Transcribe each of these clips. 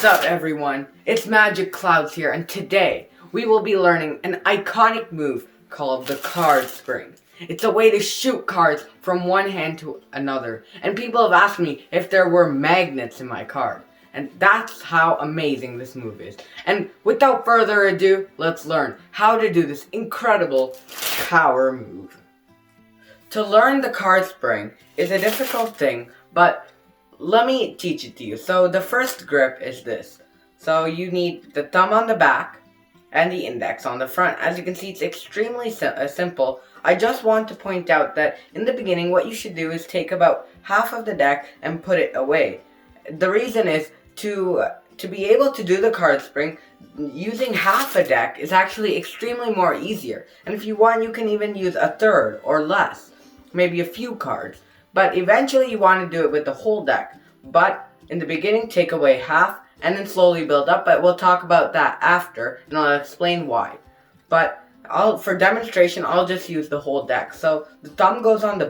up, everyone? It's Magic Clouds here, and today we will be learning an iconic move called the card spring. It's a way to shoot cards from one hand to another, and people have asked me if there were magnets in my card, and that's how amazing this move is. And without further ado, let's learn how to do this incredible power move. To learn the card spring is a difficult thing, but let me teach it to you. So the first grip is this. So you need the thumb on the back and the index on the front. As you can see, it's extremely simple. I just want to point out that in the beginning, what you should do is take about half of the deck and put it away. The reason is to be able to do the card spring, using half a deck is actually extremely more easier. And if you want, you can even use a third or less, maybe a few cards. But eventually you want to do it with the whole deck. But in the beginning, take away half and then slowly build up. But we'll talk about that after and I'll explain why. But for demonstration, I'll just use the whole deck. So the thumb goes on the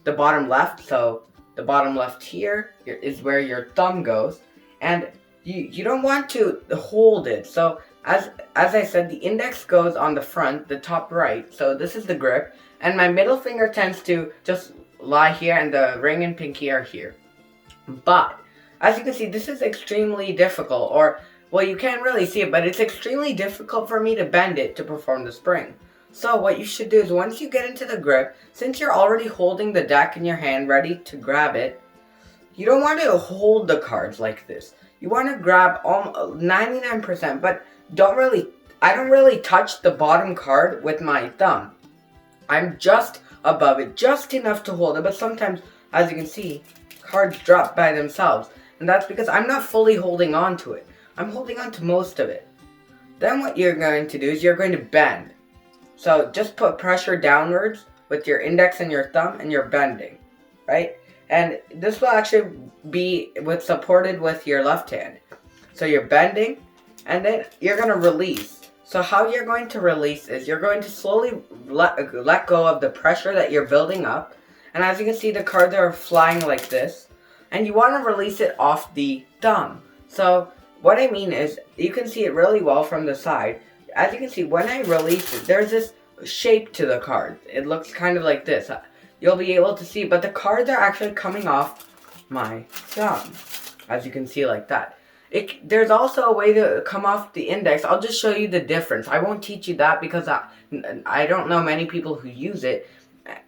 bottom left. So the bottom left here is where your thumb goes. And you don't want to hold it. So as I said, the index goes on the front, the top right. So this is the grip. And my middle finger tends to just lie here and the ring and pinky are here. But, as you can see, this is extremely difficult. Well, you can't really see it, but it's extremely difficult for me to bend it to perform the spring. So what you should do is once you get into the grip, since you're already holding the deck in your hand ready to grab it, you don't want to hold the cards like this. You want to grab 99%, but I don't really touch the bottom card with my thumb. I'm just above it, just enough to hold it, but sometimes, as you can see, cards drop by themselves. And that's because I'm not fully holding on to it. I'm holding on to most of it. Then what you're going to do is you're going to bend. So just put pressure downwards with your index and your thumb and you're bending, right? And this will actually be supported with your left hand. So you're bending and then you're going to release. So how you're going to release is you're going to slowly let go of the pressure that you're building up. And as you can see, the cards are flying like this. And you want to release it off the thumb. So what I mean is, you can see it really well from the side. As you can see, when I release it, there's this shape to the card. It looks kind of like this. You'll be able to see, but the cards are actually coming off my thumb. As you can see like that. There's also a way to come off the index. I'll just show you the difference. I won't teach you that because I don't know many people who use it.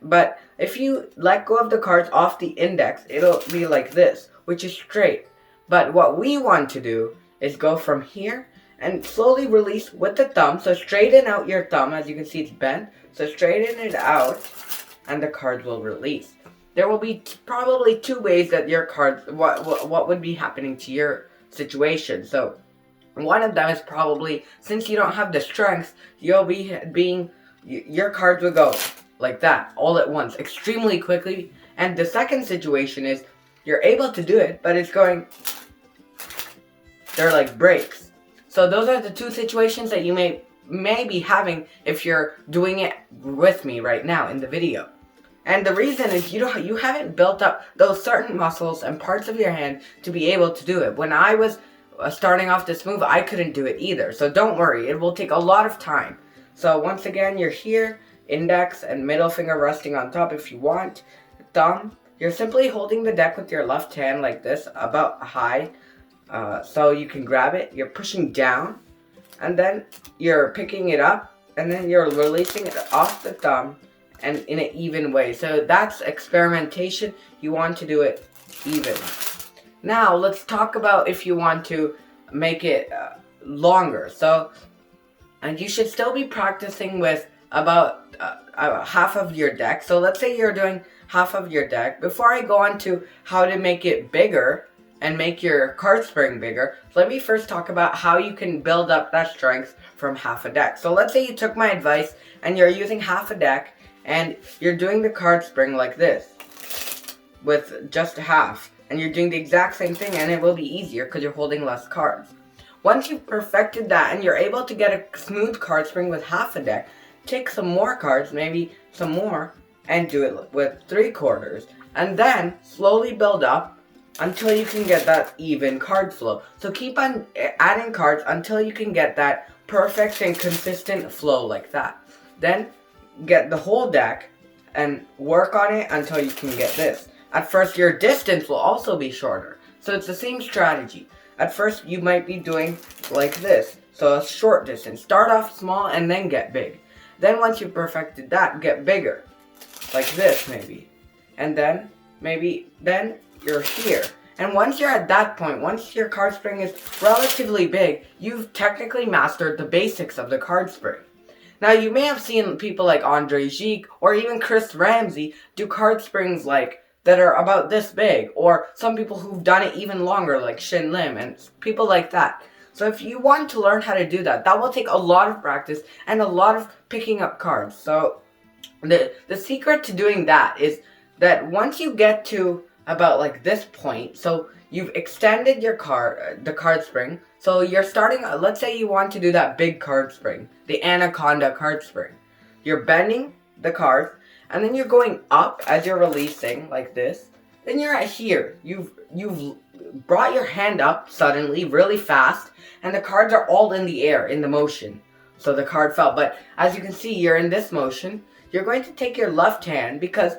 But if you let go of the cards off the index, it'll be like this, which is straight. But what we want to do is go from here and slowly release with the thumb. So straighten out your thumb. As you can see, it's bent. So straighten it out and the cards will release. There will be probably two ways that your cards, what would be happening to your situation. So one of them is probably, since you don't have the strength, your cards will go like that all at once extremely quickly. And the second situation is you're able to do it, but they're like breaks. So those are the two situations that you may be having if you're doing it with me right now in the video. And the reason is you haven't built up those certain muscles and parts of your hand to be able to do it. When I was starting off this move, I couldn't do it either. So don't worry, it will take a lot of time. So once again, you're here, index and middle finger resting on top if you want. Thumb, you're simply holding the deck with your left hand like this, about high, so you can grab it. You're pushing down, and then you're picking it up, and then you're releasing it off the thumb, and in an even way. So that's experimentation. You want to do it even. Now let's talk about if you want to make it longer. And you should still be practicing with about half of your deck. So let's say you're doing half of your deck. Before I go on to how to make it bigger and make your card spring bigger, let me first talk about how you can build up that strength from half a deck. So let's say you took my advice and you're using half a deck and you're doing the card spring like this with just half, and you're doing the exact same thing, and it will be easier because you're holding less cards. Once you've perfected that and you're able to get a smooth card spring with half a deck, take some more cards, maybe some more, and do it with 3/4, and then slowly build up until you can get that even card flow. So keep on adding cards until you can get that perfect and consistent flow like that. Then get the whole deck and work on it until you can get this. At first your distance will also be shorter. So it's the same strategy. At first you might be doing like this. So a short distance. Start off small and then get big. Then once you've perfected that, get bigger. Like this maybe. And then then you're here. And once you're at that point, once your card spring is relatively big, you've technically mastered the basics of the card spring. Now you may have seen people like Andre Gique or even Chris Ramsey do card springs like that are about this big, or some people who've done it even longer like Shin Lim and people like that. So if you want to learn how to do that, that will take a lot of practice and a lot of picking up cards. So the secret to doing that is that once you get to about like this point, so you've extended your the card spring. So you're starting, let's say you want to do that big card spring, the Anaconda card spring. You're bending the cards, and then you're going up as you're releasing like this. Then you're at here. You've brought your hand up suddenly, really fast, and the cards are all in the air, in the motion. So the card fell, but as you can see, you're in this motion. You're going to take your left hand, because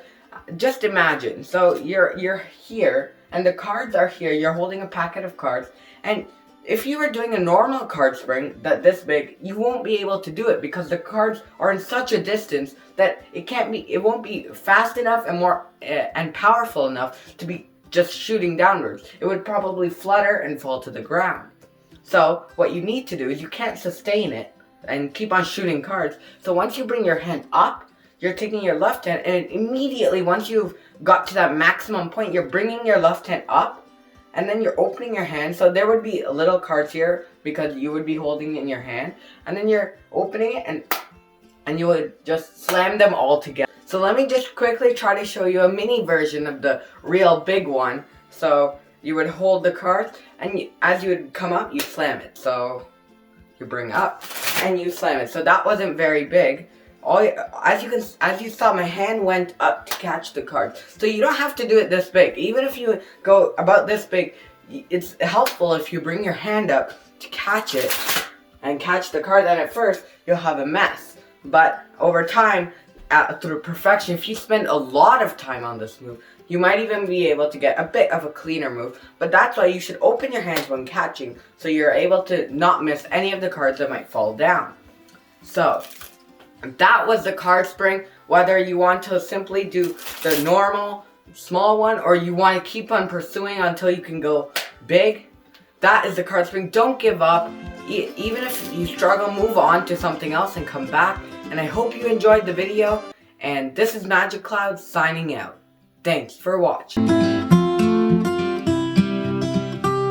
just imagine, so you're here, and the cards are here, you're holding a packet of cards, and if you were doing a normal card spring this big, you won't be able to do it because the cards are in such a distance that it won't be fast enough and powerful enough to be just shooting downwards. It would probably flutter and fall to the ground. So what you need to do is you can't sustain it and keep on shooting cards. So once you bring your hand up, you're taking your left hand, and immediately once you've got to that maximum point, you're bringing your left hand up, and then you're opening your hand. So there would be little cards here because you would be holding it in your hand, and then you're opening it and you would just slam them all together. So let me just quickly try to show you a mini version of the real big one. So you would hold the cards, and as you would come up, you slam it. So you bring up and you slam it. So that wasn't very big. As you saw, my hand went up to catch the card. So you don't have to do it this big. Even if you go about this big, it's helpful if you bring your hand up to catch it and catch the card. Then at first, you'll have a mess. But over time, through perfection, if you spend a lot of time on this move, you might even be able to get a bit of a cleaner move. But that's why you should open your hands when catching, so you're able to not miss any of the cards that might fall down. So that was the card spring. Whether you want to simply do the normal small one, or you want to keep on pursuing until you can go big, that is the card spring. Don't give up. Even if you struggle, move on to something else and come back. And I hope you enjoyed the video. And this is Magic Cloud signing out. Thanks for watching.